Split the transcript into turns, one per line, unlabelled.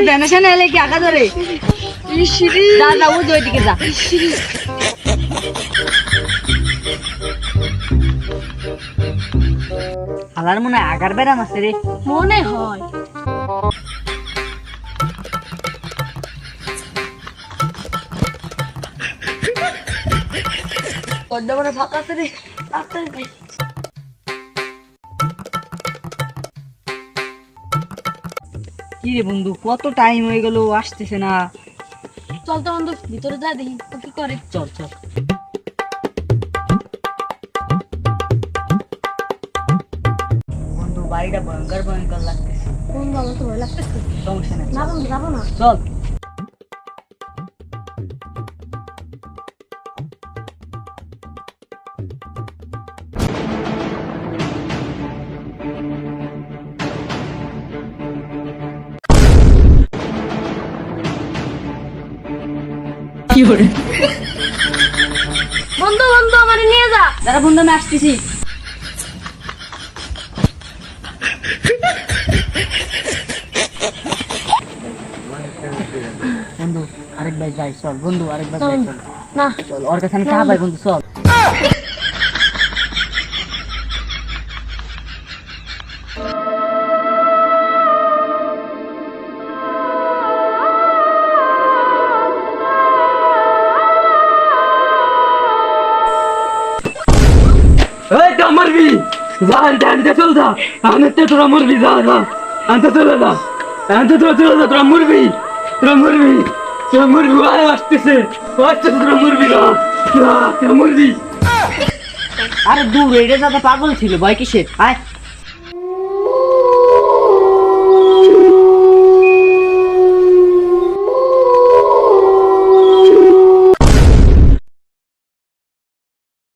বেনাশা না এলে কি আঁকা ধরে যা যা ওই ওইদিকে যা আলার মনে হয় আগার বেড়াম আছে রে
মনে হয়
কদ্দা ফাঁকা আছে রে কি রে বন্ধু কত টাইম হয়ে গেল আসতেছে না
চল তো বন্ধু ভিতরে যা দেখি ও কি করে
চল চল বন্ধু বাড়িটা ভয়ঙ্কর ভয়ঙ্কর লাগতেছে
বন্ধু আমার তো ভয় লাগতেছে
সমস্যা নেই
না বন্ধু যাবো না
চল
বন্ধু বন্ধু আমার নিয়ে যা
দাঁড়া বন্ধু আমি আসতেছি বন্ধু আরেকবার যাই চল বন্ধু আরেকবার যাই চল
না
চল ওর কাছে আমি চা পাই বন্ধু চল
এই তো মরবি যা আনতে চল যা আনতে তোরা মরবি যা যা আনতে চলে যা আনতে তোরা চলে যা তোরা মরবি ভাই আসতেছে তোরা মরবি না তোরা মরবি
আরে দূর এটা দাদা পাগল ছিল ভয় কিসের আয়